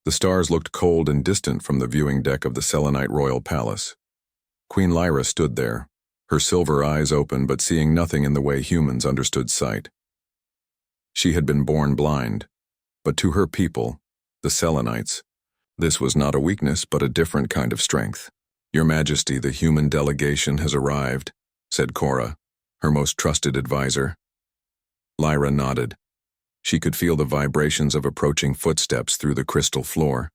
The stars looked cold and distant from the viewing deck of the Selenite royal palace. Queen Lyra stood there, her silver eyes open but seeing nothing in the way humans understood sight. She had been born blind, but to her people, the Selenites, this was not a weakness but a different kind of strength. "Your Majesty, the human delegation has arrived," said Cora, her most trusted advisor. Lyra nodded. She could feel the vibrations of approaching footsteps through the crystal floor.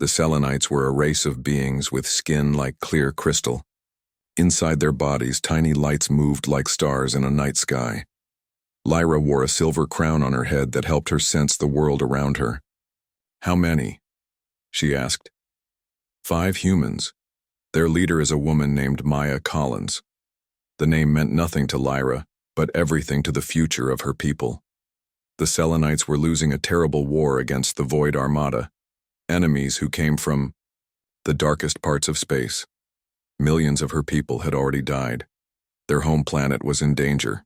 The Selenites were a race of beings with skin like clear crystal. Inside their bodies, tiny lights moved like stars in a night sky. Lyra wore a silver crown on her head that helped her sense the world around her. "How many?" she asked. 5 humans. Their leader is a woman named Maya Collins. The name meant nothing to Lyra, but everything to the future of her people. The Selenites were losing a terrible war against the Void Armada, enemies who came from the darkest parts of space. Millions of her people had already died. Their home planet was in danger.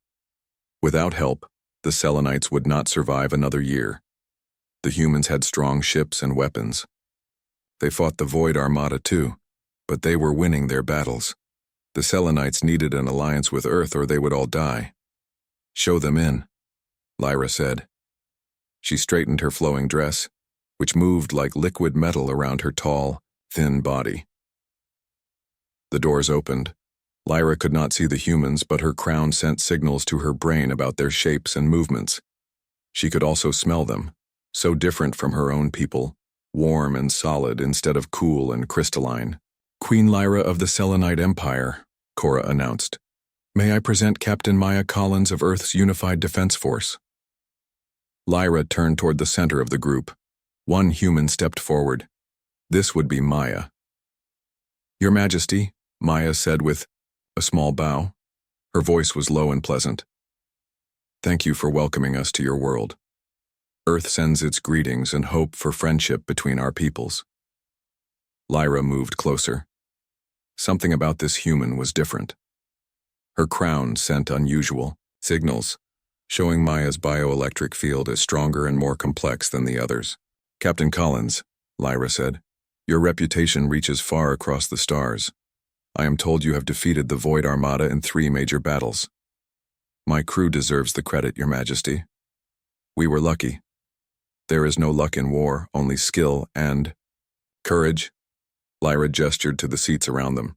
Without help, the Selenites would not survive another year. The humans had strong ships and weapons. They fought the Void Armada too, but they were winning their battles. The Selenites needed an alliance with Earth or they would all die. "Show them in," Lyra said. She straightened her flowing dress, which moved like liquid metal around her tall, thin body. The doors opened. Lyra could not see the humans, but her crown sent signals to her brain about their shapes and movements. She could also smell them, so different from her own people, warm and solid instead of cool and crystalline. "Queen Lyra of the Selenite Empire," Cora announced. "May I present Captain Maya Collins of Earth's Unified Defense Force?" Lyra turned toward the center of the group. One human stepped forward. This would be Maya. "Your Majesty," Maya said with a small bow. Her voice was low and pleasant. "Thank you for welcoming us to your world. Earth sends its greetings and hope for friendship between our peoples." Lyra moved closer. Something about this human was different. Her crown sent unusual signals, showing Maya's bioelectric field as stronger and more complex than the others. "Captain Collins," Lyra said, "your reputation reaches far across the stars. I am told you have defeated the Void Armada in 3 major battles. My crew deserves the credit, Your Majesty. We were lucky. There is no luck in war, only skill and courage." Lyra gestured to the seats around them.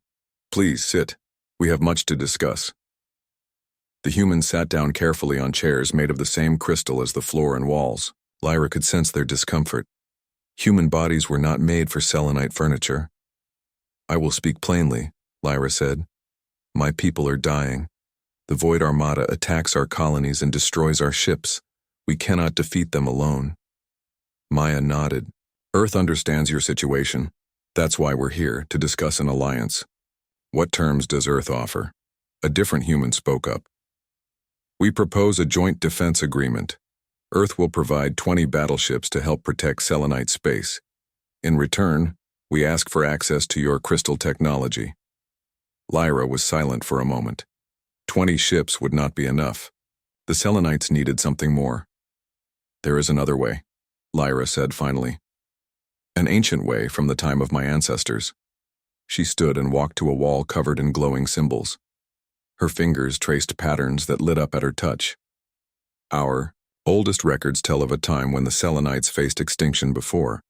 "Please sit. We have much to discuss." The humans sat down carefully on chairs made of the same crystal as the floor and walls. Lyra could sense their discomfort. Human bodies were not made for Selenite furniture. "I will speak plainly," Lyra said. "My people are dying. The Void Armada attacks our colonies and destroys our ships. We cannot defeat them alone." Maya nodded. "Earth understands your situation. That's why we're here, to discuss an alliance." "What terms does Earth offer?" A different human spoke up. "We propose a joint defense agreement. Earth will provide 20 battleships to help protect Selenite space. In return, we ask for access to your crystal technology." Lyra was silent for a moment. 20 ships would not be enough. The Selenites needed something more. "There is another way," Lyra said finally. "An ancient way from the time of my ancestors." She stood and walked to a wall covered in glowing symbols. Her fingers traced patterns that lit up at her touch. "Our oldest records tell of a time when the Selenites faced extinction before.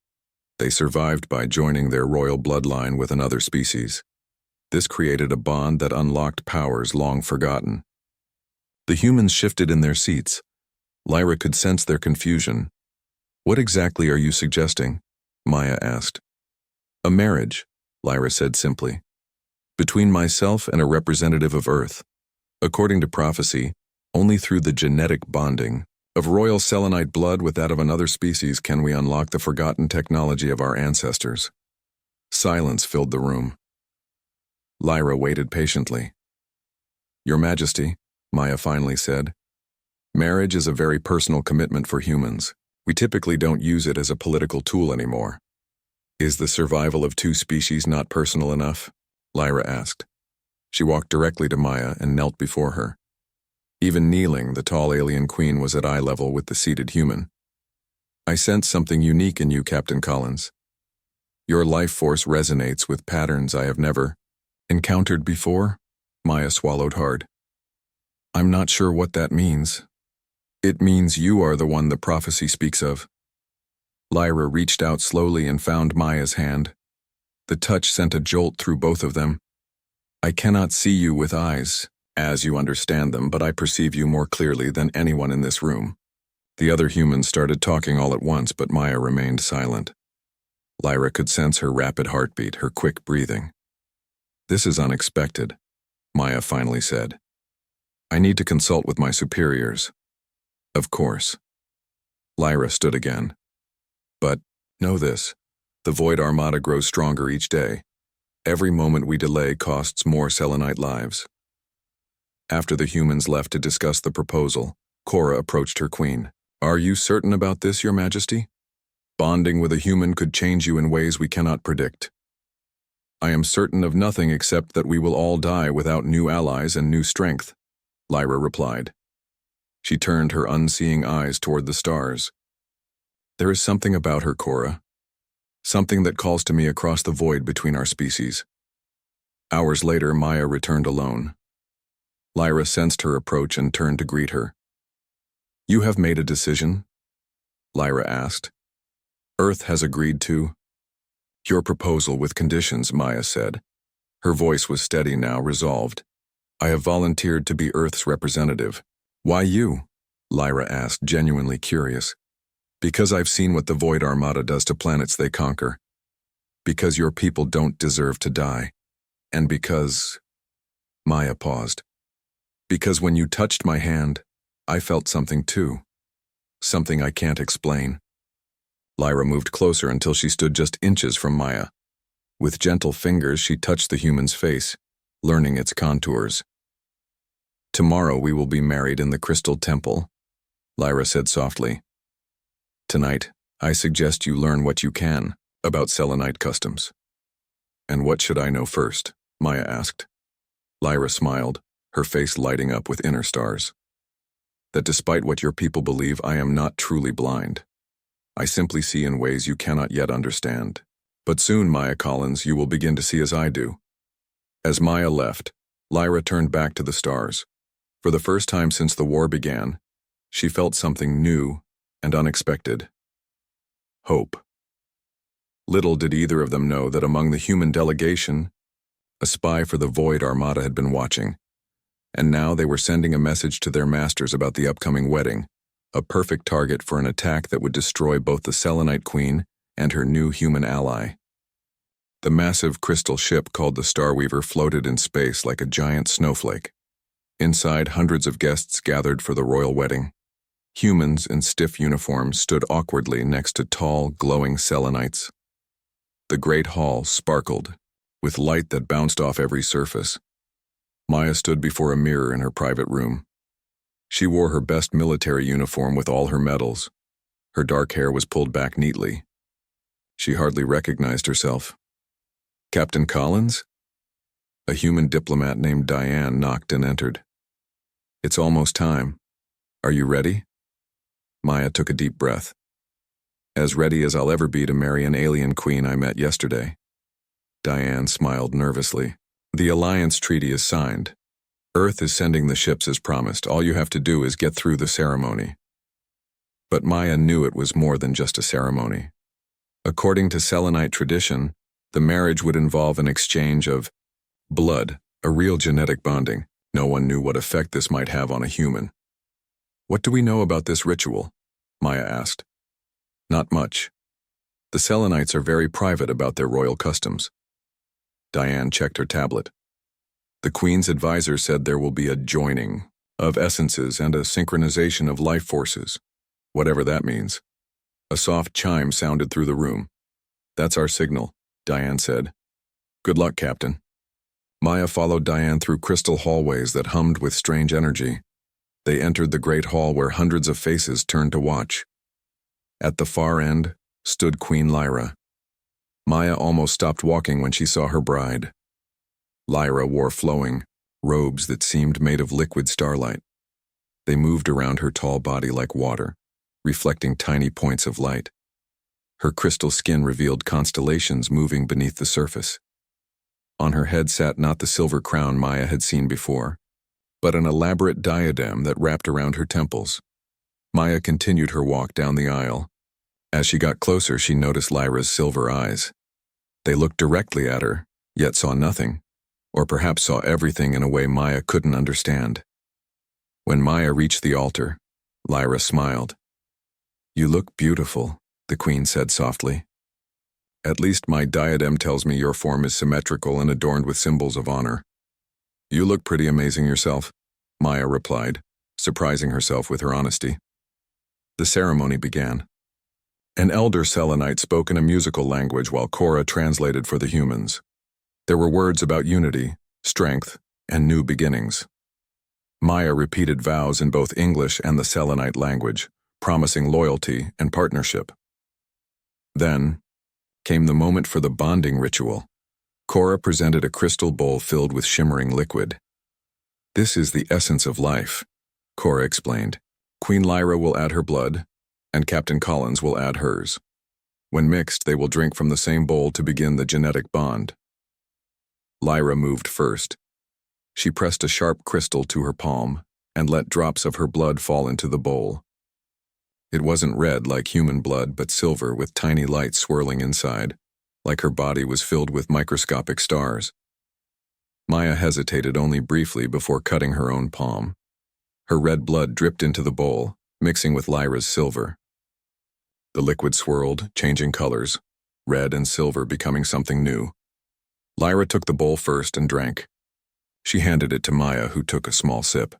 They survived by joining their royal bloodline with another species. This created a bond that unlocked powers long forgotten." The humans shifted in their seats. Lyra could sense their confusion. "What exactly are you suggesting?" Maya asked. "A marriage," Lyra said simply. "Between myself and a representative of Earth. According to prophecy, only through the genetic bonding of royal Selenite blood with that of another species can we unlock the forgotten technology of our ancestors." Silence filled the room. Lyra waited patiently. "Your Majesty," Maya finally said, "marriage is a very personal commitment for humans. We typically don't use it as a political tool anymore." "Is the survival of 2 species not personal enough?" Lyra asked. She walked directly to Maya and knelt before her. Even kneeling, the tall alien queen was at eye level with the seated human. I sense something unique in you, Captain Collins. Your life force resonates with patterns I have never encountered before. Maya swallowed hard. I'm not sure what that means. It means you are the one the prophecy speaks of. Lyra reached out slowly and found Maya's hand. The touch sent a jolt through both of them. I cannot see you with eyes, as you understand them, but I perceive you more clearly than anyone in this room. The other humans started talking all at once, but Maya remained silent. Lyra could sense her rapid heartbeat, her quick breathing. This is unexpected, Maya finally said. I need to consult with my superiors. Of course. Lyra stood again. But, know this, the Void Armada grows stronger each day. Every moment we delay costs more Selenite lives. After the humans left to discuss the proposal, Cora approached her queen. Are you certain about this, Your Majesty? Bonding with a human could change you in ways we cannot predict. I am certain of nothing except that we will all die without new allies and new strength, Lyra replied. She turned her unseeing eyes toward the stars. There is something about her, Cora. Something that calls to me across the void between our species. Hours later, Maya returned alone. Lyra sensed her approach and turned to greet her. You have made a decision? Lyra asked. Earth has agreed to your proposal with conditions, Maya said. Her voice was steady now, resolved. I have volunteered to be Earth's representative. Why you? Lyra asked, genuinely curious. Because I've seen what the Void Armada does to planets they conquer. Because your people don't deserve to die. And because... Maya paused. Because when you touched my hand, I felt something too. Something I can't explain. Lyra moved closer until she stood just inches from Maya. With gentle fingers, she touched the human's face, learning its contours. Tomorrow we will be married in the Crystal Temple, Lyra said softly. Tonight, I suggest you learn what you can about Selenite customs. And what should I know first? Maya asked. Lyra smiled, her face lighting up with inner stars. That despite what your people believe, I am not truly blind. I simply see in ways you cannot yet understand. But soon, Maya Collins, you will begin to see as I do. As Maya left, Lyra turned back to the stars. For the first time since the war began, she felt something new and unexpected. Hope. Little did either of them know that among the human delegation, a spy for the Void Armada had been watching. And now they were sending a message to their masters about the upcoming wedding, a perfect target for an attack that would destroy both the Selenite Queen and her new human ally. The massive crystal ship called the Starweaver floated in space like a giant snowflake. Inside, hundreds of guests gathered for the royal wedding. Humans in stiff uniforms stood awkwardly next to tall, glowing Selenites. The great hall sparkled, with light that bounced off every surface. Maya stood before a mirror in her private room. She wore her best military uniform with all her medals. Her dark hair was pulled back neatly. She hardly recognized herself. Captain Collins? A human diplomat named Diane knocked and entered. It's almost time. Are you ready? Maya took a deep breath. As ready as I'll ever be to marry an alien queen I met yesterday. Diane smiled nervously. The alliance treaty is signed. Earth is sending the ships as promised. All you have to do is get through the ceremony. But Maya knew it was more than just a ceremony. According to Selenite tradition, the marriage would involve an exchange of blood, a real genetic bonding. No one knew what effect this might have on a human. What do we know about this ritual? Maya asked. Not much. The Selenites are very private about their royal customs. Diane checked her tablet. The Queen's advisor said there will be a joining of essences and a synchronization of life forces, whatever that means. A soft chime sounded through the room. That's our signal, Diane said. Good luck, Captain. Maya followed Diane through crystal hallways that hummed with strange energy. They entered the great hall where hundreds of faces turned to watch. At the far end stood Queen Lyra. Maya almost stopped walking when she saw her bride. Lyra wore flowing robes that seemed made of liquid starlight. They moved around her tall body like water, reflecting tiny points of light. Her crystal skin revealed constellations moving beneath the surface. On her head sat not the silver crown Maya had seen before, but an elaborate diadem that wrapped around her temples. Maya continued her walk down the aisle. As she got closer, she noticed Lyra's silver eyes. They looked directly at her, yet saw nothing, or perhaps saw everything in a way Maya couldn't understand. When Maya reached the altar, Lyra smiled. "You look beautiful," the queen said softly. "At least my diadem tells me your form is symmetrical and adorned with symbols of honor." "You look pretty amazing yourself," Maya replied, surprising herself with her honesty. The ceremony began. An elder Selenite spoke in a musical language while Cora translated for the humans. There were words about unity, strength, and new beginnings. Maya repeated vows in both English and the Selenite language, promising loyalty and partnership. Then came the moment for the bonding ritual. Cora presented a crystal bowl filled with shimmering liquid. "This is the essence of life," Cora explained. "Queen Lyra will add her blood, and Captain Collins will add hers. When mixed, they will drink from the same bowl to begin the genetic bond." Lyra moved first. She pressed a sharp crystal to her palm and let drops of her blood fall into the bowl. It wasn't red like human blood, but silver with tiny lights swirling inside, like her body was filled with microscopic stars. Maya hesitated only briefly before cutting her own palm. Her red blood dripped into the bowl, mixing with Lyra's silver. The liquid swirled, changing colors, red and silver becoming something new. Lyra took the bowl first and drank. She handed it to Maya, who took a small sip.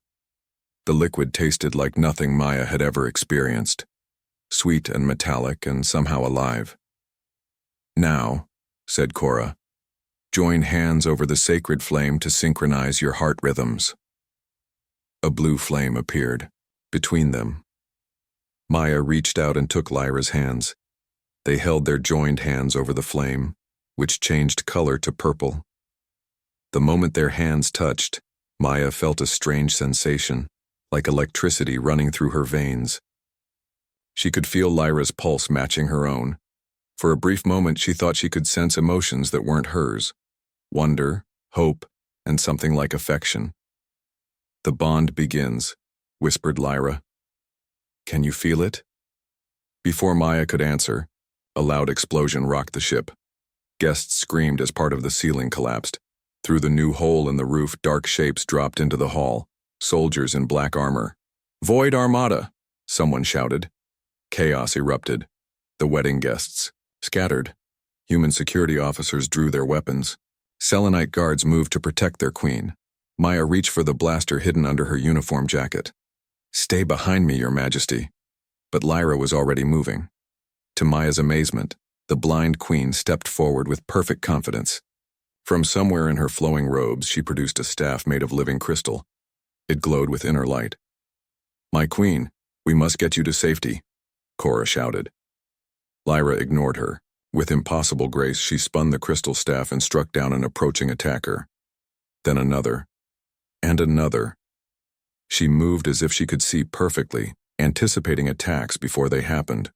The liquid tasted like nothing Maya had ever experienced, sweet and metallic and somehow alive. "Now," said Cora, "join hands over the sacred flame to synchronize your heart rhythms." A blue flame appeared between them. Maya reached out and took Lyra's hands. They held their joined hands over the flame, which changed color to purple. The moment their hands touched, Maya felt a strange sensation, like electricity running through her veins. She could feel Lyra's pulse matching her own. For a brief moment, she thought she could sense emotions that weren't hers: wonder, hope, and something like affection. "The bond begins," whispered Lyra. "Can you feel it?" Before Maya could answer, a loud explosion rocked the ship. Guests screamed as part of the ceiling collapsed. Through the new hole in the roof, dark shapes dropped into the hall, soldiers in black armor. "Void Armada!" someone shouted. Chaos erupted. The wedding guests scattered. Human security officers drew their weapons. Selenite guards moved to protect their queen. Maya reached for the blaster hidden under her uniform jacket. "Stay behind me, Your Majesty." But Lyra was already moving. To Maya's amazement, the blind queen stepped forward with perfect confidence. From somewhere in her flowing robes, she produced a staff made of living crystal. It glowed with inner light. "My queen, we must get you to safety," Cora shouted. Lyra ignored her. With impossible grace, she spun the crystal staff and struck down an approaching attacker. Then another, and another. She moved as if she could see perfectly, anticipating attacks before they happened.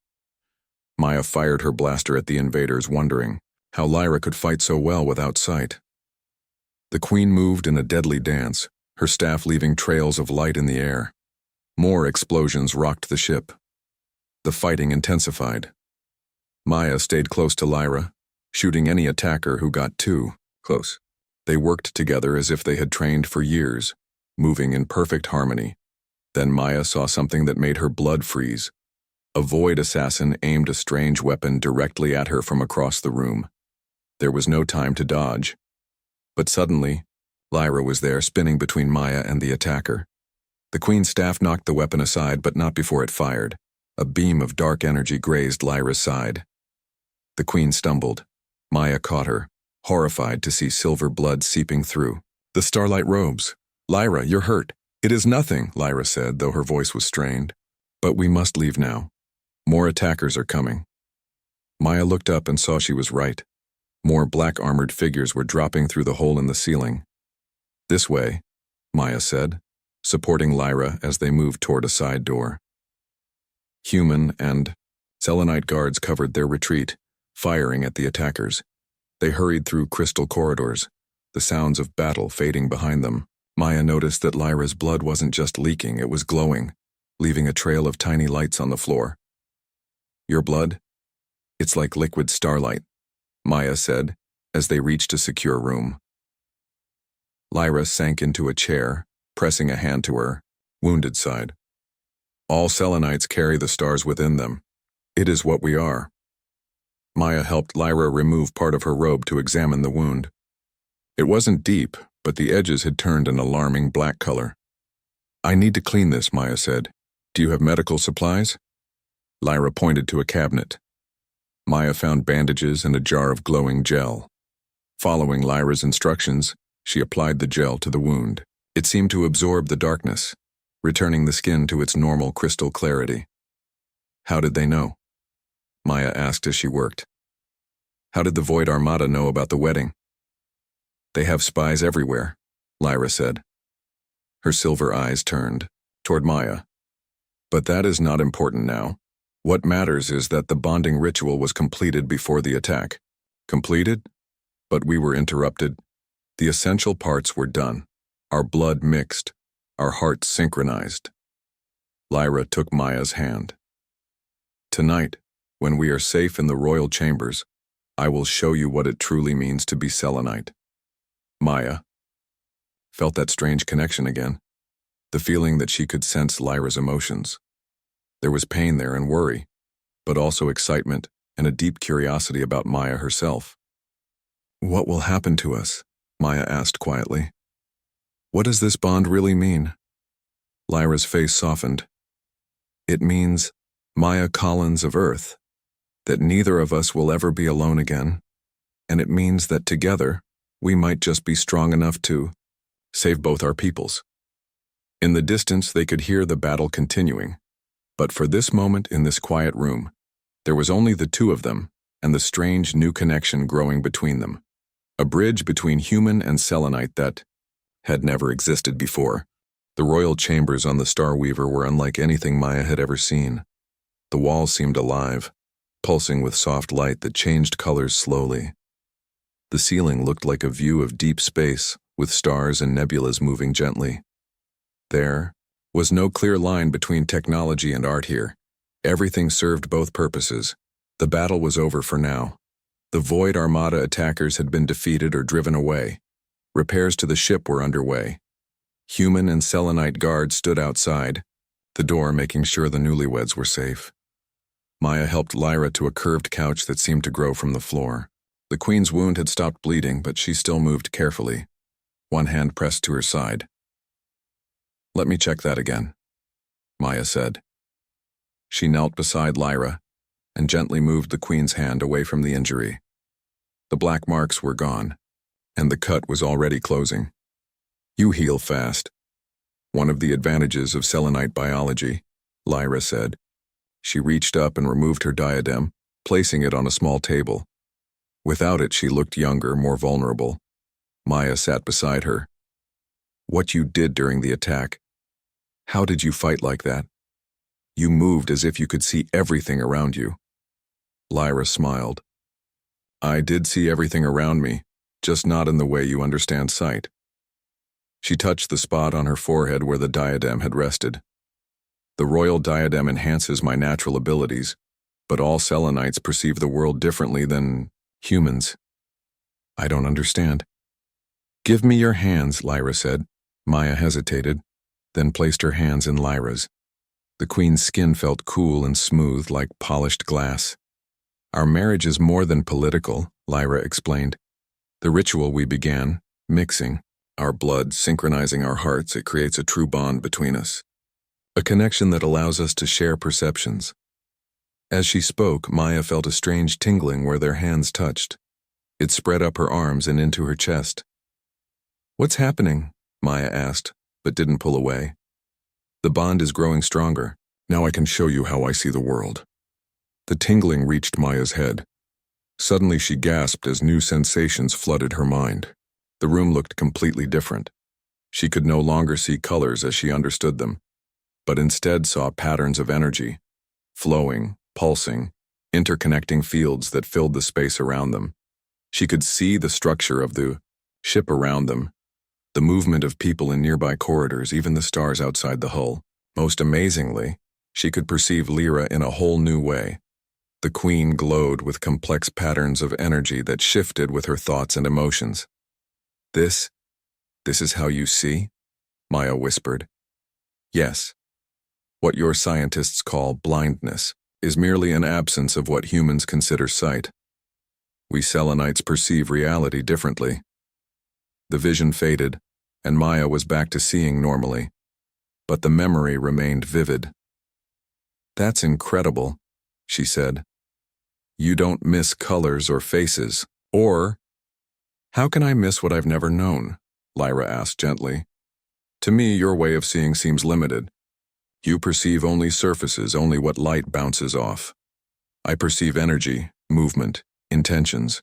Maya fired her blaster at the invaders, wondering how Lyra could fight so well without sight. The queen moved in a deadly dance, her staff leaving trails of light in the air. More explosions rocked the ship. The fighting intensified. Maya stayed close to Lyra, shooting any attacker who got too close. They worked together as if they had trained for years, moving in perfect harmony. Then Maya saw something that made her blood freeze. A void assassin aimed a strange weapon directly at her from across the room. There was no time to dodge. But suddenly, Lyra was there, spinning between Maya and the attacker. The queen's staff knocked the weapon aside, but not before it fired. A beam of dark energy grazed Lyra's side. The queen stumbled. Maya caught her, horrified to see silver blood seeping through the starlight robes. "Lyra, you're hurt." "It is nothing," Lyra said, though her voice was strained. "But we must leave now. More attackers are coming." Maya looked up and saw she was right. More black-armored figures were dropping through the hole in the ceiling. "This way," Maya said, supporting Lyra as they moved toward a side door. Human and selenite guards covered their retreat, firing at the attackers. They hurried through crystal corridors, the sounds of battle fading behind them. Maya noticed that Lyra's blood wasn't just leaking, it was glowing, leaving a trail of tiny lights on the floor. "Your blood? It's like liquid starlight," Maya said, as they reached a secure room. Lyra sank into a chair, pressing a hand to her wounded side. "All selenites carry the stars within them. It is what we are." Maya helped Lyra remove part of her robe to examine the wound. It wasn't deep, but the edges had turned an alarming black color. "I need to clean this," Maya said. "Do you have medical supplies?" Lyra pointed to a cabinet. Maya found bandages and a jar of glowing gel. Following Lyra's instructions, she applied the gel to the wound. It seemed to absorb the darkness, returning the skin to its normal crystal clarity. "How did they know?" Maya asked as she worked. "How did the Void Armada know about the wedding?" "They have spies everywhere," Lyra said. Her silver eyes turned toward Maya. "But that is not important now. What matters is that the bonding ritual was completed before the attack." "Completed? But we were interrupted. The essential parts were done. Our blood mixed, our hearts synchronized." Lyra took Maya's hand. "Tonight, when we are safe in the royal chambers, I will show you what it truly means to be selenite." Maya felt that strange connection again, the feeling that she could sense Lyra's emotions. There was pain there and worry, but also excitement and a deep curiosity about Maya herself. "What will happen to us?" Maya asked quietly. "What does this bond really mean?" Lyra's face softened. "It means, Maya Collins of Earth, that neither of us will ever be alone again, and it means that together, we might just be strong enough to save both our peoples." In the distance, they could hear the battle continuing, but for this moment in this quiet room, there was only the two of them and the strange new connection growing between them. A bridge between human and selenite that had never existed before. The royal chambers on the Starweaver were unlike anything Maya had ever seen. The walls seemed alive, pulsing with soft light that changed colors slowly. The ceiling looked like a view of deep space, with stars and nebulas moving gently. There was no clear line between technology and art here. Everything served both purposes. The battle was over for now. The Void Armada attackers had been defeated or driven away. Repairs to the ship were underway. Human and selenite guards stood outside, the door making sure the newlyweds were safe. Maya helped Lyra to a curved couch that seemed to grow from the floor. The queen's wound had stopped bleeding, but she still moved carefully, one hand pressed to her side. "Let me check that again," Maya said. She knelt beside Lyra and gently moved the queen's hand away from the injury. The black marks were gone, and the cut was already closing. "You heal fast." "One of the advantages of selenite biology," Lyra said. She reached up and removed her diadem, placing it on a small table. Without it, she looked younger, more vulnerable. Maya sat beside her. "What you did during the attack. How did you fight like that? You moved as if you could see everything around you." Lyra smiled. "I did see everything around me, just not in the way you understand sight." She touched the spot on her forehead where the diadem had rested. "The royal diadem enhances my natural abilities, but all selenites perceive the world differently than humans." "I don't understand." "Give me your hands," Lyra said. Maya hesitated, then placed her hands in Lyra's. The queen's skin felt cool and smooth like polished glass. "Our marriage is more than political," Lyra explained. "The ritual we began, mixing, our blood, synchronizing our hearts, it creates a true bond between us. A connection that allows us to share perceptions." As she spoke, Maya felt a strange tingling where their hands touched. It spread up her arms and into her chest. "What's happening?" Maya asked, but didn't pull away. "The bond is growing stronger. Now I can show you how I see the world." The tingling reached Maya's head. Suddenly she gasped as new sensations flooded her mind. The room looked completely different. She could no longer see colors as she understood them, but instead saw patterns of energy, flowing, pulsing, interconnecting fields that filled the space around them. She could see the structure of the ship around them, the movement of people in nearby corridors, even the stars outside the hull. Most amazingly, she could perceive Lyra in a whole new way. The Queen glowed with complex patterns of energy that shifted with her thoughts and emotions. This is how you see? Maya whispered. Yes. What your scientists call blindness is merely an absence of what humans consider sight. We Selenites perceive reality differently. The vision faded, and Maya was back to seeing normally, but the memory remained vivid. That's incredible, she said. You don't miss colors or faces, or... How can I miss what I've never known? Lyra asked gently. To me, your way of seeing seems limited. You perceive only surfaces, only what light bounces off. I perceive energy, movement, intentions.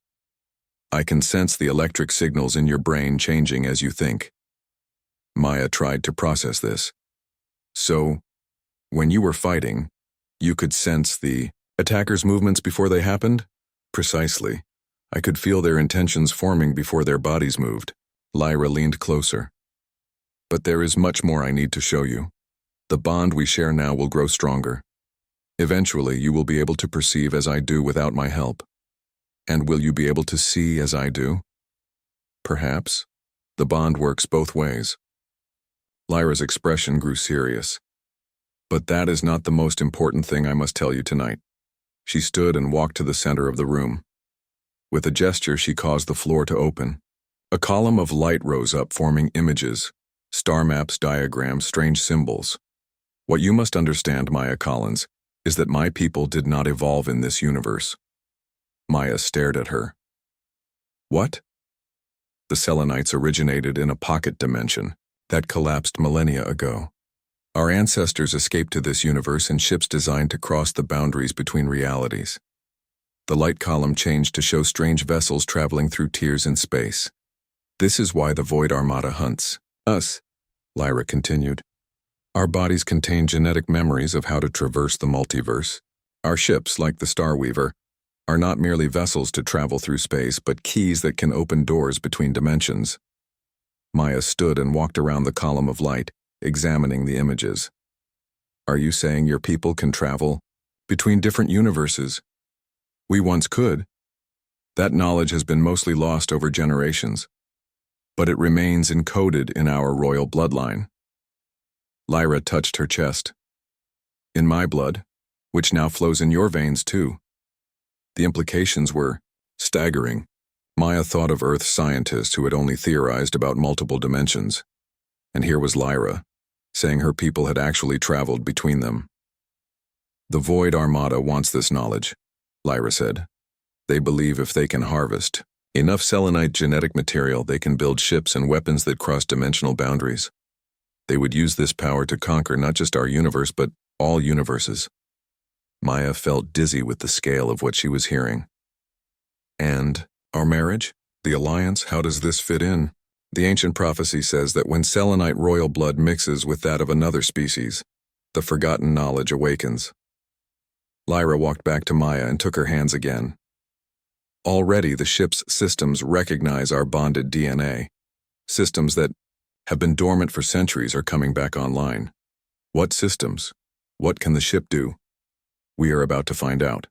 I can sense the electric signals in your brain changing as you think. Maya tried to process this. So, when you were fighting, you could sense the attackers' movements before they happened? Precisely. I could feel their intentions forming before their bodies moved. Lyra leaned closer. But there is much more I need to show you. The bond we share now will grow stronger. Eventually, you will be able to perceive as I do without my help. And will you be able to see as I do? Perhaps. The bond works both ways. Lyra's expression grew serious. But that is not the most important thing I must tell you tonight. She stood and walked to the center of the room. With a gesture, she caused the floor to open. A column of light rose up, forming images, star maps, diagrams, strange symbols. What you must understand, Maya Collins, is that my people did not evolve in this universe. Maya stared at her. What? The Selenites originated in a pocket dimension that collapsed millennia ago. Our ancestors escaped to this universe in ships designed to cross the boundaries between realities. The light column changed to show strange vessels traveling through tiers in space. This is why the Void Armada hunts us, Lyra continued. Our bodies contain genetic memories of how to traverse the multiverse. Our ships, like the Star Weaver, are not merely vessels to travel through space, but keys that can open doors between dimensions. Maya stood and walked around the column of light, examining the images. Are you saying your people can travel between different universes? We once could. That knowledge has been mostly lost over generations, but it remains encoded in our royal bloodline. Lyra touched her chest. In my blood, which now flows in your veins too. The implications were staggering. Maya thought of Earth scientists who had only theorized about multiple dimensions. And here was Lyra, saying her people had actually traveled between them. The Void Armada wants this knowledge, Lyra said. They believe if they can harvest enough selenite genetic material, they can build ships and weapons that cross dimensional boundaries. They would use this power to conquer not just our universe, but all universes. Maya felt dizzy with the scale of what she was hearing. And our marriage? The alliance? How does this fit in? The ancient prophecy says that when selenite royal blood mixes with that of another species, the forgotten knowledge awakens. Lyra walked back to Maya and took her hands again. Already the ship's systems recognize our bonded DNA. Systems that have been dormant for centuries are coming back online. What systems? What can the ship do? We are about to find out.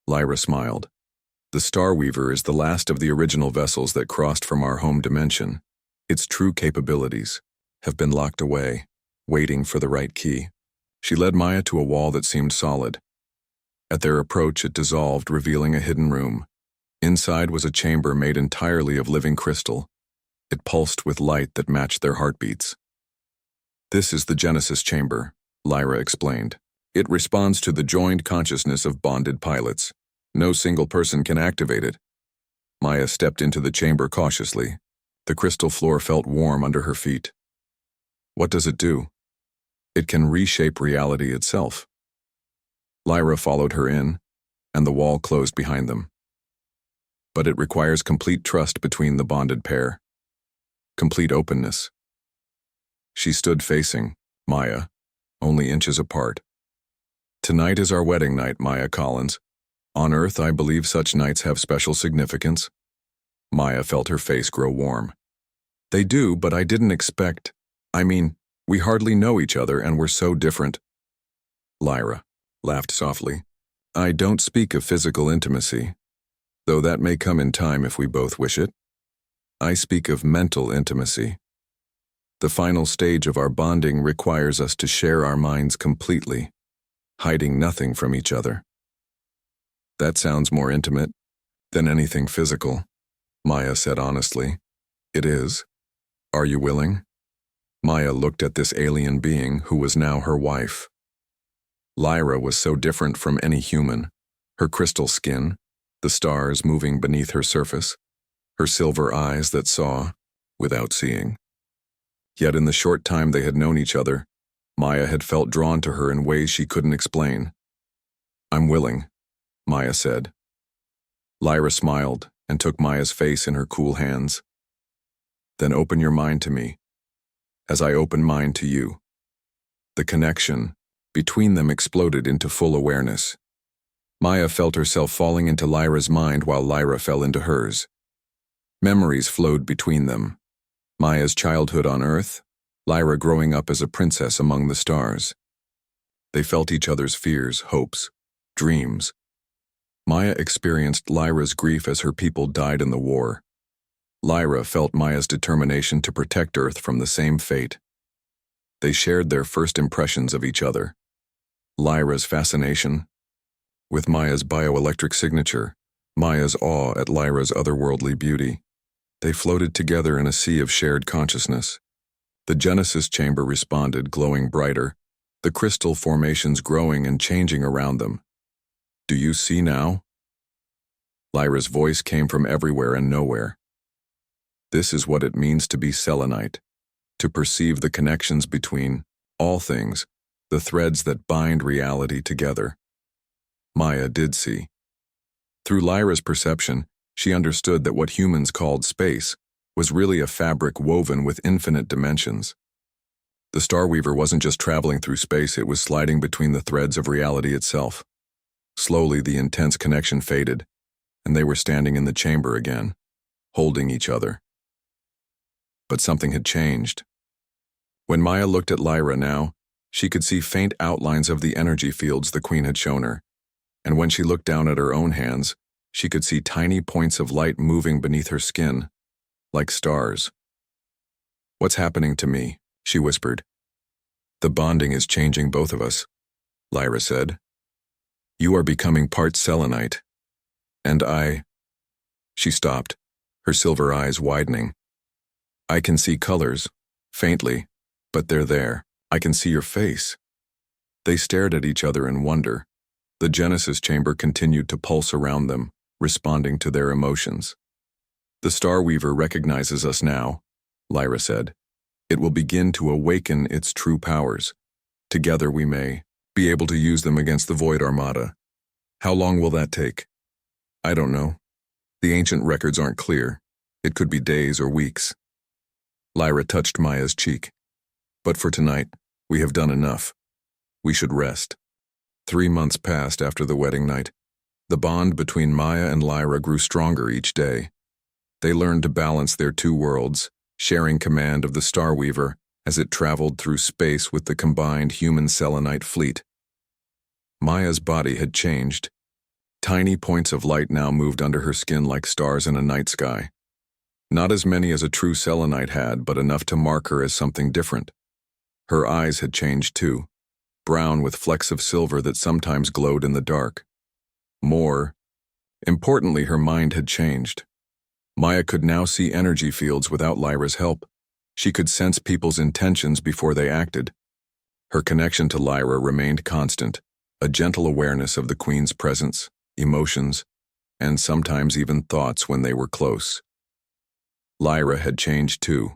Lyra smiled. The Star Weaver is the last of the original vessels that crossed from our home dimension. Its true capabilities have been locked away, waiting for the right key. She led Maya to a wall that seemed solid. At their approach, it dissolved, revealing a hidden room. Inside was a chamber made entirely of living crystal. It pulsed with light that matched their heartbeats. This is the Genesis chamber, Lyra explained. It responds to the joined consciousness of bonded pilots. No single person can activate it. Maya stepped into the chamber cautiously. The crystal floor felt warm under her feet. What does it do? It can reshape reality itself. Lyra followed her in, and the wall closed behind them. But it requires complete trust between the bonded pair. Complete openness. She stood facing Maya, only inches apart. Tonight is our wedding night, Maya Collins. On Earth, I believe such nights have special significance. Maya felt her face grow warm. They do, but I didn't expect. We hardly know each other and we're so different. Lyra laughed softly. I don't speak of physical intimacy, though that may come in time if we both wish it. I speak of mental intimacy. The final stage of our bonding requires us to share our minds completely, hiding nothing from each other. That sounds more intimate than anything physical, Maya said honestly. It is. Are you willing? Maya looked at this alien being who was now her wife. Lyra was so different from any human. Her crystal skin, the stars moving beneath her surface, her silver eyes that saw without seeing. Yet in the short time they had known each other, Maya had felt drawn to her in ways she couldn't explain. I'm willing, Maya said. Lyra smiled and took Maya's face in her cool hands. Then open your mind to me, as I open mine to you. The connection between them exploded into full awareness. Maya felt herself falling into Lyra's mind while Lyra fell into hers. Memories flowed between them. Maya's childhood on Earth, Lyra growing up as a princess among the stars. They felt each other's fears, hopes, dreams. Maya experienced Lyra's grief as her people died in the war. Lyra felt Maya's determination to protect Earth from the same fate. They shared their first impressions of each other. Lyra's fascination with Maya's bioelectric signature, Maya's awe at Lyra's otherworldly beauty. They floated together in a sea of shared consciousness. The Genesis chamber responded, glowing brighter, the crystal formations growing and changing around them. Do you see now? Lyra's voice came from everywhere and nowhere. This is what it means to be selenite, to perceive the connections between all things, the threads that bind reality together. Maya did see. Through Lyra's perception, she understood that what humans called space was really a fabric woven with infinite dimensions. The Starweaver wasn't just traveling through space, it was sliding between the threads of reality itself. Slowly, the intense connection faded, and they were standing in the chamber again, holding each other. But something had changed. When Maya looked at Lyra now, she could see faint outlines of the energy fields the Queen had shown her, and when she looked down at her own hands, she could see tiny points of light moving beneath her skin, like stars. What's happening to me? She whispered. The bonding is changing both of us, Lyra said. You are becoming part selenite. And I... She stopped, her silver eyes widening. I can see colors, faintly, but they're there. I can see your face. They stared at each other in wonder. The Genesis chamber continued to pulse around them, responding to their emotions. The Starweaver recognizes us now, Lyra said. It will begin to awaken its true powers. Together we may be able to use them against the Void Armada. How long will that take? I don't know. The ancient records aren't clear. It could be days or weeks. Lyra touched Maya's cheek. But for tonight, we have done enough. We should rest. 3 months passed after the wedding night. The bond between Maya and Lyra grew stronger each day. They learned to balance their two worlds, sharing command of the Starweaver as it traveled through space with the combined human selenite fleet. Maya's body had changed. Tiny points of light now moved under her skin like stars in a night sky. Not as many as a true selenite had, but enough to mark her as something different. Her eyes had changed too, brown with flecks of silver that sometimes glowed in the dark. More importantly, her mind had changed. Maya could now see energy fields without Lyra's help. She could sense people's intentions before they acted. Her connection to Lyra remained constant, a gentle awareness of the Queen's presence, emotions, and sometimes even thoughts when they were close. Lyra had changed too.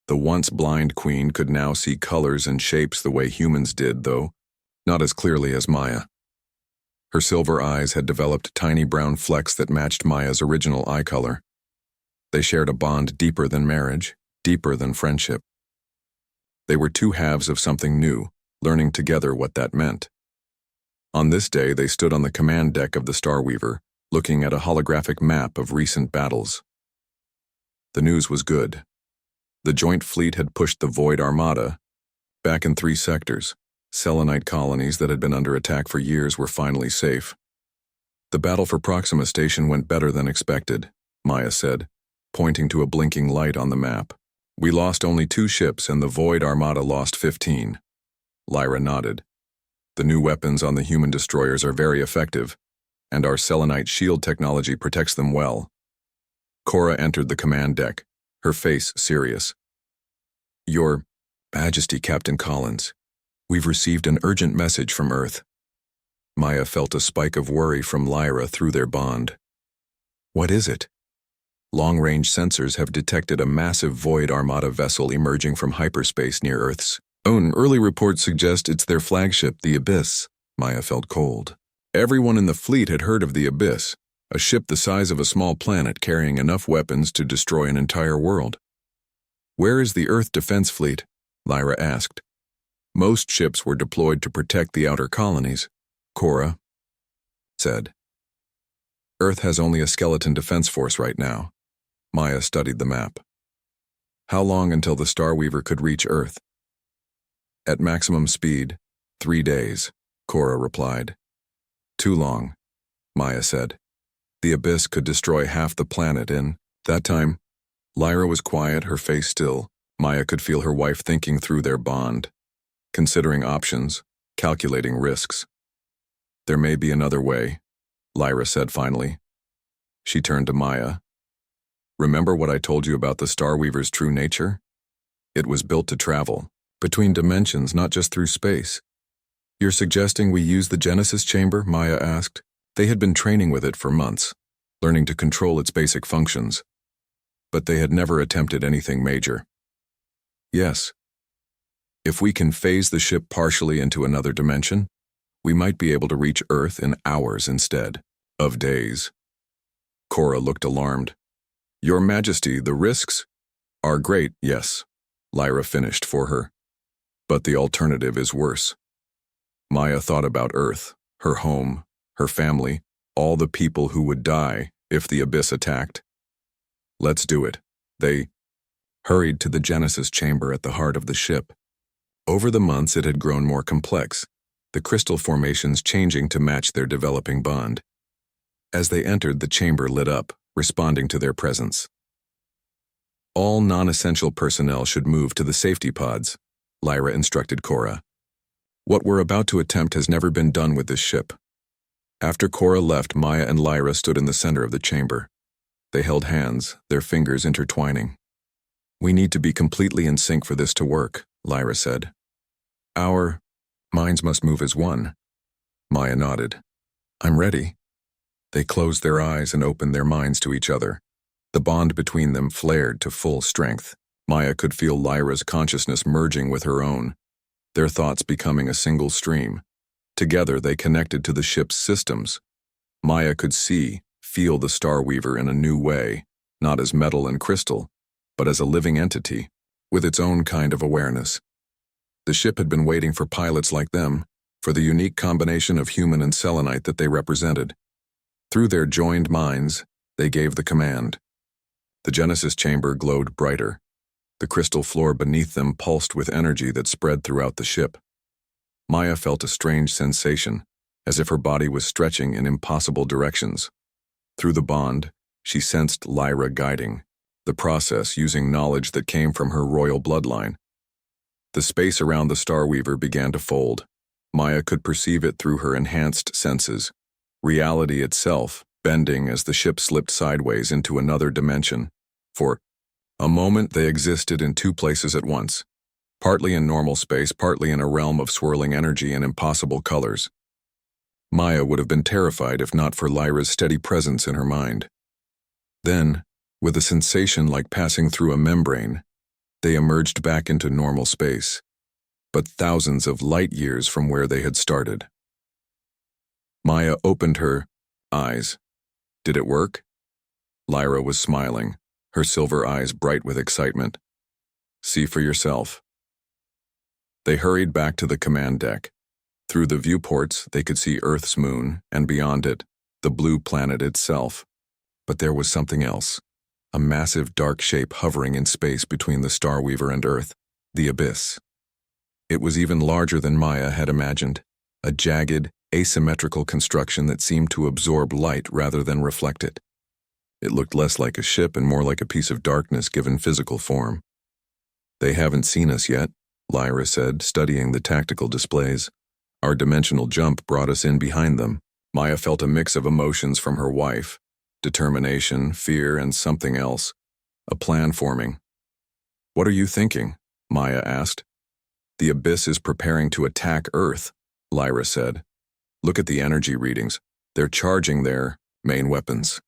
The once blind Queen could now see colors and shapes the way humans did, though not as clearly as Maya. Her silver eyes had developed tiny brown flecks that matched Maya's original eye color. They shared a bond deeper than marriage, deeper than friendship. They were two halves of something new, learning together what that meant. On this day, they stood on the command deck of the Starweaver, looking at a holographic map of recent battles. The news was good. The joint fleet had pushed the Void Armada back in 3 sectors. Selenite colonies that had been under attack for years were finally safe. The battle for Proxima Station went better than expected, Maya said, pointing to a blinking light on the map. We lost only 2 ships and the Void Armada lost 15. Lyra nodded. The new weapons on the human destroyers are very effective, and our Selenite shield technology protects them well. Cora entered the command deck, her face serious. Your Majesty, Captain Collins, we've received an urgent message from Earth. Maya felt a spike of worry from Lyra through their bond. What is it? Long-range sensors have detected a massive Void Armada vessel emerging from hyperspace near Earth's own. Early reports suggest it's their flagship, the Abyss. Maya felt cold. Everyone in the fleet had heard of the Abyss, a ship the size of a small planet carrying enough weapons to destroy an entire world. Where is the Earth Defense Fleet? Lyra asked. Most ships were deployed to protect the outer colonies, Cora said. Earth has only a skeleton defense force right now. Maya studied the map. How long until the Starweaver could reach Earth? At maximum speed, 3 days, Cora replied. Too long, Maya said. The Abyss could destroy half the planet in that time. Lyra was quiet, her face still. Maya could feel her wife thinking through their bond, considering options, calculating risks. There may be another way, Lyra said finally. She turned to Maya. Remember what I told you about the Starweaver's true nature? It was built to travel between dimensions, not just through space. You're suggesting we use the Genesis chamber? Maya asked. They had been training with it for months, learning to control its basic functions. But they had never attempted anything major. Yes. If we can phase the ship partially into another dimension, we might be able to reach Earth in hours instead of days. Cora looked alarmed. Your Majesty, the risks are great, yes, Lyra finished for her. But the alternative is worse. Maya thought about Earth, her home, her family, all the people who would die if the Abyss attacked. Let's do it. They hurried to the Genesis chamber at the heart of the ship. Over the months it had grown more complex, the crystal formations changing to match their developing bond. As they entered, the chamber lit up, responding to their presence. All non-essential personnel should move to the safety pods, Lyra instructed Cora. What we're about to attempt has never been done with this ship. After Cora left, Maya and Lyra stood in the center of the chamber. They held hands, their fingers intertwining. We need to be completely in sync for this to work, Lyra said. Our minds must move as one. Maya nodded. I'm ready. They closed their eyes and opened their minds to each other. The bond between them flared to full strength. Maya could feel Lyra's consciousness merging with her own, their thoughts becoming a single stream. Together they connected to the ship's systems. Maya could feel the Starweaver in a new way, not as metal and crystal, but as a living entity, with its own kind of awareness. The ship had been waiting for pilots like them, for the unique combination of human and selenite that they represented. Through their joined minds, they gave the command. The Genesis chamber glowed brighter. The crystal floor beneath them pulsed with energy that spread throughout the ship. Maya felt a strange sensation, as if her body was stretching in impossible directions. Through the bond, she sensed Lyra guiding, the process using knowledge that came from her royal bloodline. The space around the Starweaver began to fold. Maya could perceive it through her enhanced senses, reality itself bending as the ship slipped sideways into another dimension. For a moment they existed in 2 places at once, partly in normal space, partly in a realm of swirling energy and impossible colors. Maya would have been terrified if not for Lyra's steady presence in her mind. Then, with a sensation like passing through a membrane, they emerged back into normal space, but thousands of light years from where they had started. Maya opened her eyes. Did it work? Lyra was smiling, her silver eyes bright with excitement. See for yourself. They hurried back to the command deck. Through the viewports, they could see Earth's moon, and beyond it, the blue planet itself. But there was something else. A massive dark shape hovering in space between the Starweaver and Earth, the Abyss. It was even larger than Maya had imagined, a jagged, asymmetrical construction that seemed to absorb light rather than reflect it. It looked less like a ship and more like a piece of darkness given physical form. "They haven't seen us yet," Lyra said, studying the tactical displays. "Our dimensional jump brought us in behind them." Maya felt a mix of emotions from her wife, determination, fear, and something else, a plan forming. "What are you thinking?" Maya asked. "The Abyss is preparing to attack Earth," Lyra said. "Look at the energy readings. They're charging their main weapons."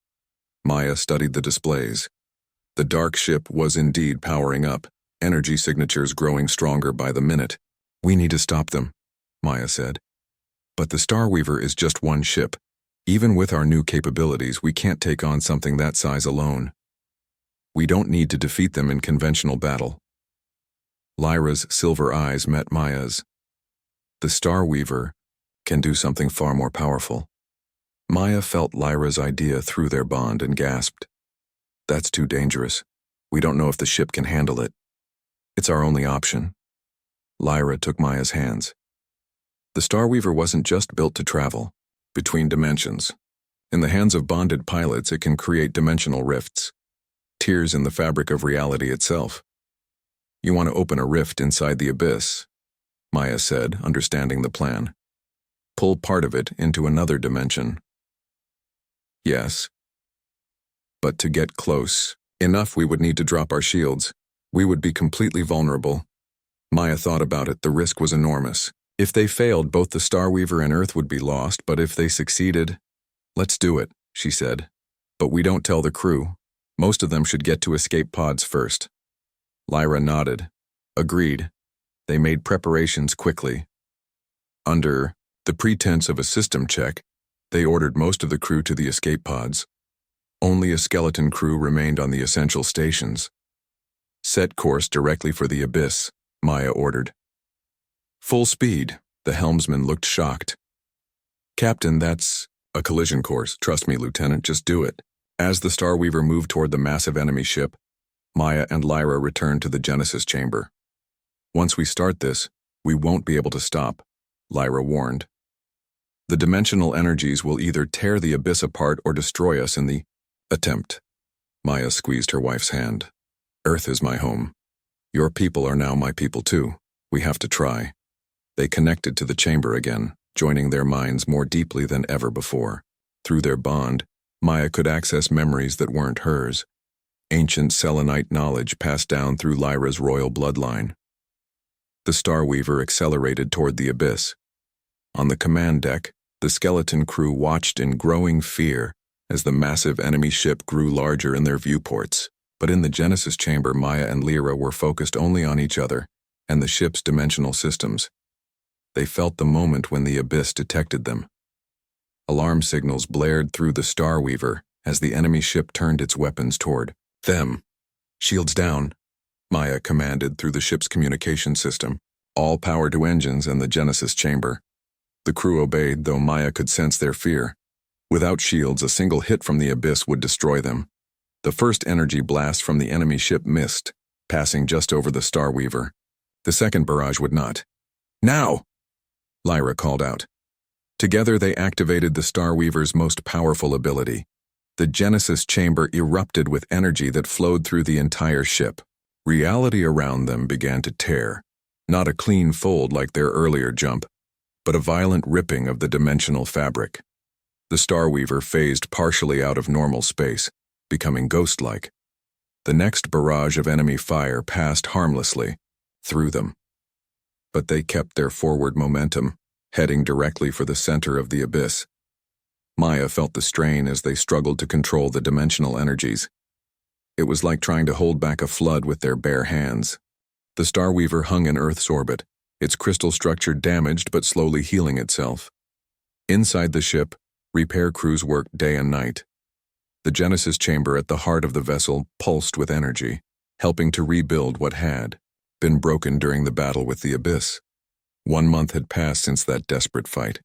Maya studied the displays. The dark ship was indeed powering up, energy signatures growing stronger by the minute. "We need to stop them," Maya said. "But the Starweaver is just one ship. Even with our new capabilities, we can't take on something that size alone. We don't need to defeat them in conventional battle." Lyra's silver eyes met Maya's. "The Starweaver can do something far more powerful." Maya felt Lyra's idea through their bond and gasped. "That's too dangerous. We don't know if the ship can handle it. It's our only option." Lyra took Maya's hands. The Starweaver wasn't just built to travel between dimensions. In the hands of bonded pilots, it can create dimensional rifts, tears in the fabric of reality itself. "You want to open a rift inside the Abyss," Maya said, understanding the plan. "Pull part of it into another dimension." "Yes. But to get close enough, we would need to drop our shields. We would be completely vulnerable." Maya thought about it. The risk was enormous. If they failed, both the Starweaver and Earth would be lost, but if they succeeded— "Let's do it," she said. "But we don't tell the crew. Most of them should get to escape pods first." Lyra nodded. Agreed. They made preparations quickly. Under the pretense of a system check, they ordered most of the crew to the escape pods. Only a skeleton crew remained on the essential stations. "Set course directly for the Abyss," Maya ordered. "Full speed." The helmsman looked shocked. "Captain, that's a collision course. Trust me, Lieutenant, just do it." As the Starweaver moved toward the massive enemy ship, Maya and Lyra returned to the Genesis chamber. "Once we start this, we won't be able to stop," Lyra warned. "The dimensional energies will either tear the Abyss apart or destroy us in the attempt." Maya squeezed her wife's hand. "Earth is my home. Your people are now my people too. We have to try." They connected to the chamber again, joining their minds more deeply than ever before. Through their bond, Maya could access memories that weren't hers. Ancient Selenite knowledge passed down through Lyra's royal bloodline. The Starweaver accelerated toward the Abyss. On the command deck, the skeleton crew watched in growing fear as the massive enemy ship grew larger in their viewports. But in the Genesis chamber, Maya and Lyra were focused only on each other and the ship's dimensional systems. They felt the moment when the Abyss detected them. Alarm signals blared through the Starweaver as the enemy ship turned its weapons toward them. "Shields down," Maya commanded through the ship's communication system. All power to engines and the Genesis chamber. The crew obeyed, though Maya could sense their fear. Without shields, a single hit from the Abyss would destroy them. The first energy blast from the enemy ship missed, passing just over the Starweaver. The second barrage would not. "Now!" Lyra called out. Together they activated the Starweaver's most powerful ability. The Genesis chamber erupted with energy that flowed through the entire ship. Reality around them began to tear, not a clean fold like their earlier jump, but a violent ripping of the dimensional fabric. The Starweaver phased partially out of normal space, becoming ghost-like. The next barrage of enemy fire passed harmlessly through them. But they kept their forward momentum, heading directly for the center of the Abyss. Maya felt the strain as they struggled to control the dimensional energies. It was like trying to hold back a flood with their bare hands. The Starweaver hung in Earth's orbit, its crystal structure damaged but slowly healing itself. Inside the ship, repair crews worked day and night. The Genesis chamber at the heart of the vessel pulsed with energy, helping to rebuild what had been broken during the battle with the Abyss. 1 month had passed since that desperate fight.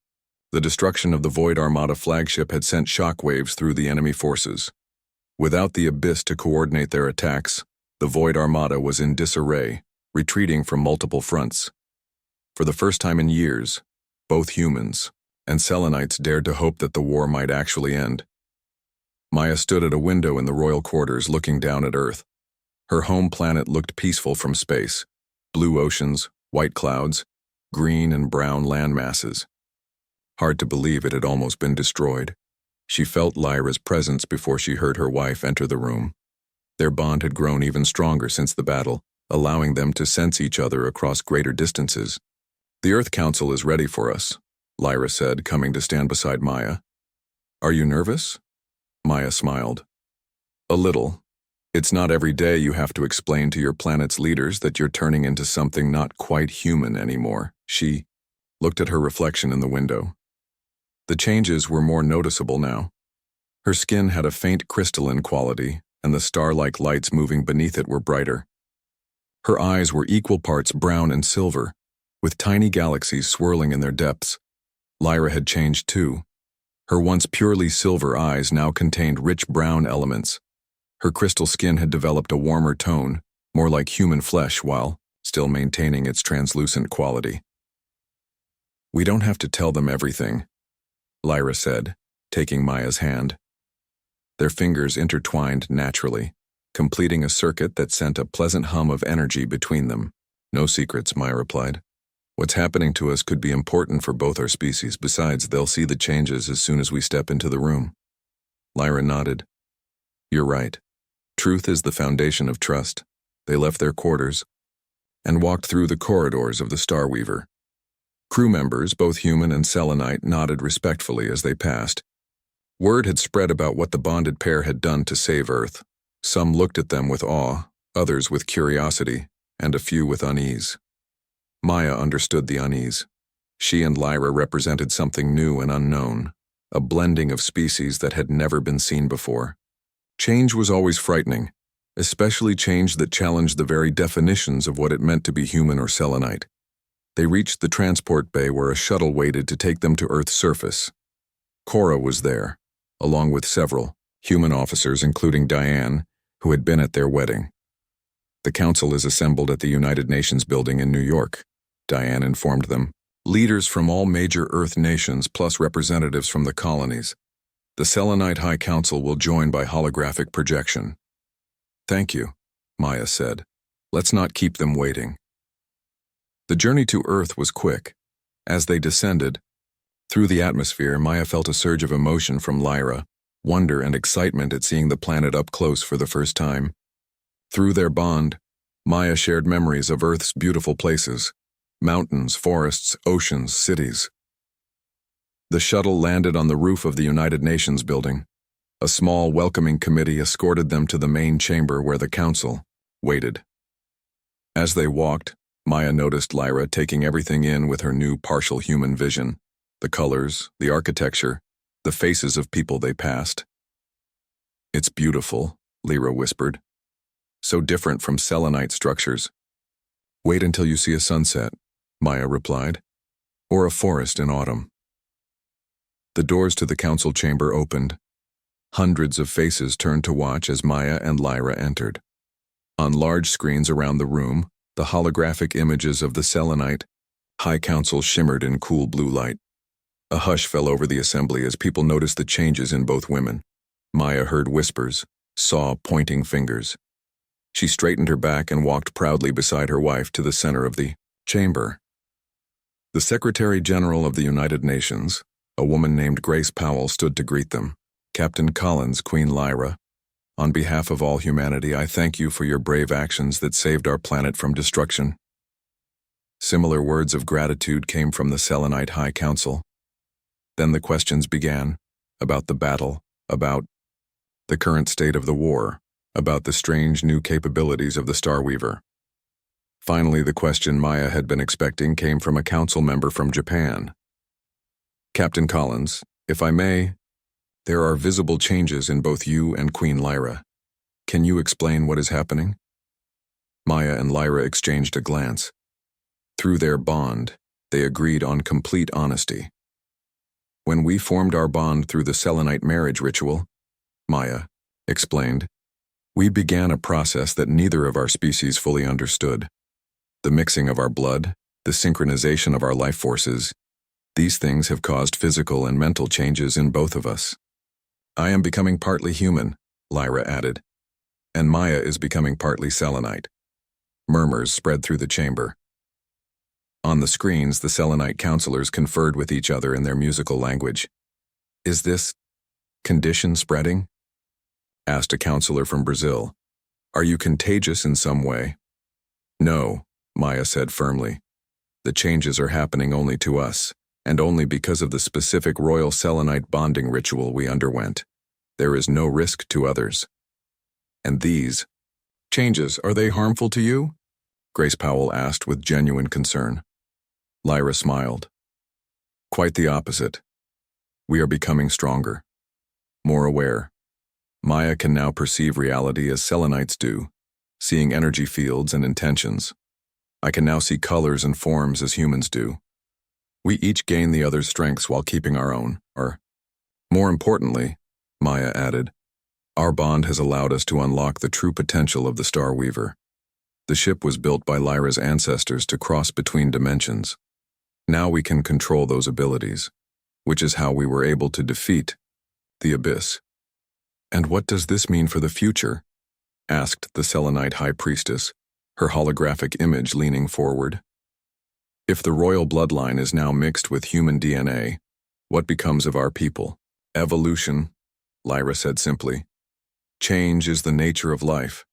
The destruction of the Void Armada flagship had sent shockwaves through the enemy forces. Without the Abyss to coordinate their attacks, the Void Armada was in disarray, retreating from multiple fronts. For the first time in years, both humans and Selenites dared to hope that the war might actually end. Maya stood at a window in the royal quarters looking down at Earth. Her home planet looked peaceful from space. Blue oceans, white clouds, green and brown land masses. Hard to believe it had almost been destroyed. She felt Lyra's presence before she heard her wife enter the room. Their bond had grown even stronger since the battle, allowing them to sense each other across greater distances. "The Earth Council is ready for us," Lyra said, coming to stand beside Maya. "Are you nervous?" Maya smiled. "A little. It's not every day you have to explain to your planet's leaders that you're turning into something not quite human anymore." She looked at her reflection in the window. The changes were more noticeable now. Her skin had a faint crystalline quality, and the star-like lights moving beneath it were brighter. Her eyes were equal parts brown and silver, with tiny galaxies swirling in their depths. Lyra had changed too. Her once purely silver eyes now contained rich brown elements. Her crystal skin had developed a warmer tone, more like human flesh while still maintaining its translucent quality. "We don't have to tell them everything," Lyra said, taking Maya's hand. Their fingers intertwined naturally, completing a circuit that sent a pleasant hum of energy between them. "No secrets," Maya replied. "What's happening to us could be important for both our species. Besides, they'll see the changes as soon as we step into the room." Lyra nodded. "You're right. Truth is the foundation of trust." They left their quarters and walked through the corridors of the Starweaver. Crew members, both human and Selenite, nodded respectfully as they passed. Word had spread about what the bonded pair had done to save Earth. Some looked at them with awe, others with curiosity, and a few with unease. Maya understood the unease. She and Lyra represented something new and unknown, a blending of species that had never been seen before. Change was always frightening, especially change that challenged the very definitions of what it meant to be human or Selenite. They reached the transport bay where a shuttle waited to take them to Earth's surface. Cora was there, along with several human officers, including Diane, who had been at their wedding. "The council is assembled at the United Nations building in New York," Diane informed them. "Leaders from all major Earth nations plus representatives from the colonies. The Selenite High Council will join by holographic projection." "Thank you," Maya said. "Let's not keep them waiting." The journey to Earth was quick. As they descended through the atmosphere, Maya felt a surge of emotion from Lyra, wonder and excitement at seeing the planet up close for the first time. Through their bond, Maya shared memories of Earth's beautiful places: mountains, forests, oceans, cities. The shuttle landed on the roof of the United Nations building. A small, welcoming committee escorted them to the main chamber where the council waited. As they walked, Maya noticed Lyra taking everything in with her new partial human vision: the colors, the architecture, the faces of people they passed. "It's beautiful," Lyra whispered. "So different from Selenite structures." "Wait until you see a sunset," Maya replied, "or a forest in autumn." The doors to the council chamber opened. Hundreds of faces turned to watch as Maya and Lyra entered. On large screens around the room, the holographic images of the Selenite High Council shimmered in cool blue light. A hush fell over the assembly as people noticed the changes in both women. Maya heard whispers, saw pointing fingers. She straightened her back and walked proudly beside her wife to the center of the chamber. The Secretary General of the United Nations, a woman named Grace Powell, stood to greet them. "Captain Collins, Queen Lyra, on behalf of all humanity, I thank you for your brave actions that saved our planet from destruction." Similar words of gratitude came from the Selenite High Council. Then the questions began, about the battle, about the current state of the war, about the strange new capabilities of the Starweaver. Finally, the question Maya had been expecting came from a council member from Japan. "Captain Collins, if I may, there are visible changes in both you and Queen Lyra. Can you explain what is happening?" Maya and Lyra exchanged a glance. Through their bond, They agreed on complete honesty. When we formed our bond through the selenite marriage ritual, Maya explained, we began a process that neither of our species fully understood. The mixing of our blood, the synchronization of our life forces, these things have caused physical and mental changes in both of us. I am becoming partly human, Lyra added, and Maya is becoming partly selenite. Murmurs spread through the chamber. On the screens, the selenite counselors conferred with each other in their musical language. Is this condition spreading? Asked a counselor from Brazil. Are you contagious in some way? No, Maya said firmly. The changes are happening only to us, and only because of the specific royal selenite bonding ritual we underwent. There is no risk to others. And these changes, are they harmful to you? Grace Powell asked with genuine concern. Lyra smiled. Quite the opposite. We are becoming stronger, more aware. Maya can now perceive reality as selenites do, seeing energy fields and intentions. I can now see colors and forms as humans do. We each gain the other's strengths while keeping our own, or, more importantly, Maya added, our bond has allowed us to unlock the true potential of the Star Weaver. The ship was built by Lyra's ancestors to cross between dimensions. Now we can control those abilities, which is how we were able to defeat the Abyss. And what does this mean for the future? Asked the Selenite High Priestess, her holographic image leaning forward. If the royal bloodline is now mixed with human DNA, what becomes of our people? Evolution, Lyra said simply. Change is the nature of life.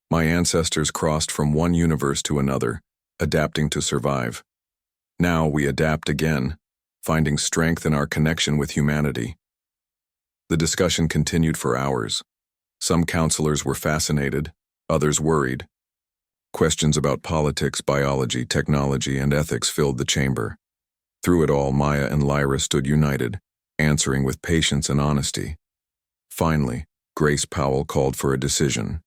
My ancestors crossed from one universe to another, adapting to survive. Now we adapt again, finding strength in our connection with humanity. The discussion continued for hours. Some counselors were fascinated, others worried. Questions about politics, biology, technology, and ethics filled the chamber. Through it all, Maya and Lyra stood united, answering with patience and honesty. Finally, Grace Powell called for a decision.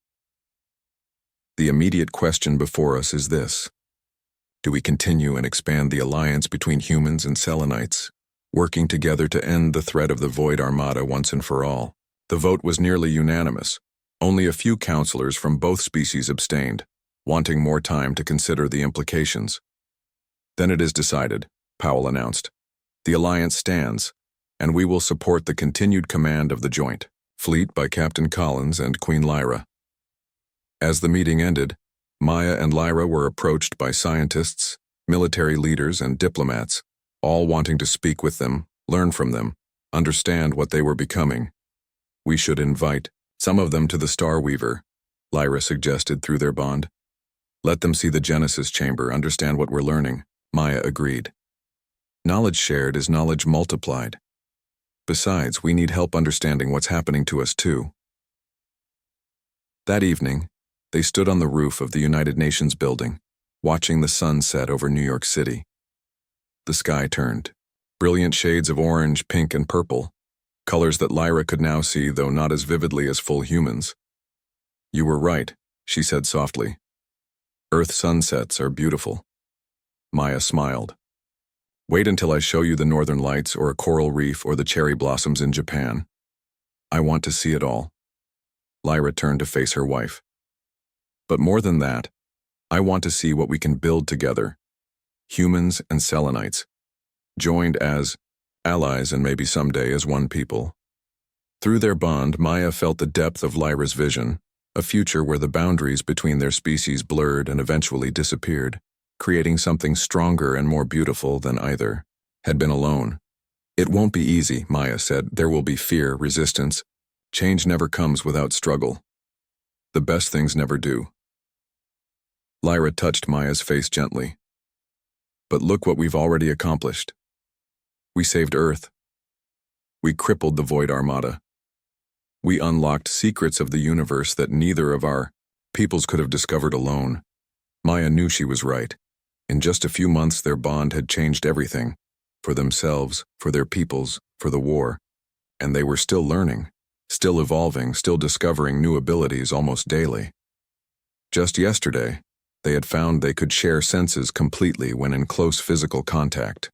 The immediate question before us is this. Do we continue and expand the alliance between humans and selenites, working together to end the threat of the Void Armada once and for all? The vote was nearly unanimous. Only a few counselors from both species abstained, wanting more time to consider the implications. Then it is decided, Powell announced. The alliance stands, and we will support the continued command of the joint fleet by Captain Collins and Queen Lyra. As the meeting ended, Maya and Lyra were approached by scientists, military leaders, and diplomats, all wanting to speak with them, learn from them, understand what they were becoming. We should invite some of them to the Star Weaver, Lyra suggested through their bond. Let them see the Genesis chamber, understand what we're learning, Maya agreed. Knowledge shared is knowledge multiplied. Besides, we need help understanding what's happening to us too. That evening, they stood on the roof of the United Nations building, watching the sun set over New York City. The sky turned. Brilliant shades of orange, pink, and purple, colors that Lyra could now see, though not as vividly as full humans. You were right, she said softly. Earth sunsets are beautiful. Maya smiled. Wait until I show you the northern lights or a coral reef or the cherry blossoms in Japan. I want to see it all. Lyra turned to face her wife. But more than that, I want to see what we can build together. Humans and selenites, joined as allies and maybe someday as one people. Through their bond, Maya felt the depth of Lyra's vision, a future where the boundaries between their species blurred and eventually disappeared, creating something stronger and more beautiful than either had been alone. It won't be easy, Maya said. There will be fear, resistance. Change never comes without struggle. The best things never do. Lyra touched Maya's face gently. But look what we've already accomplished. We saved Earth. We crippled the Void Armada. We unlocked secrets of the universe that neither of our peoples could have discovered alone. Maya knew she was right. In just a few months, their bond had changed everything. For themselves, for their peoples, for the war. And they were still learning, still evolving, still discovering new abilities almost daily. Just yesterday, They had found they could share senses completely when in close physical contact.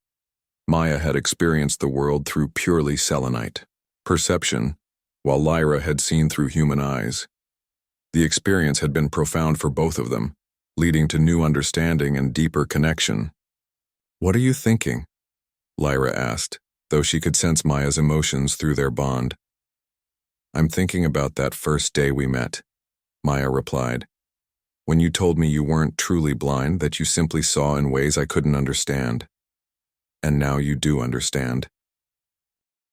Maya had experienced the world through purely selenite perception, while Lyra had seen through human eyes. The experience had been profound for both of them, leading to new understanding and deeper connection. "What are you thinking?" Lyra asked, though she could sense Maya's emotions through their bond. "I'm thinking about that first day we met," Maya replied. "When you told me you weren't truly blind, that you simply saw in ways I couldn't understand. And now you do understand."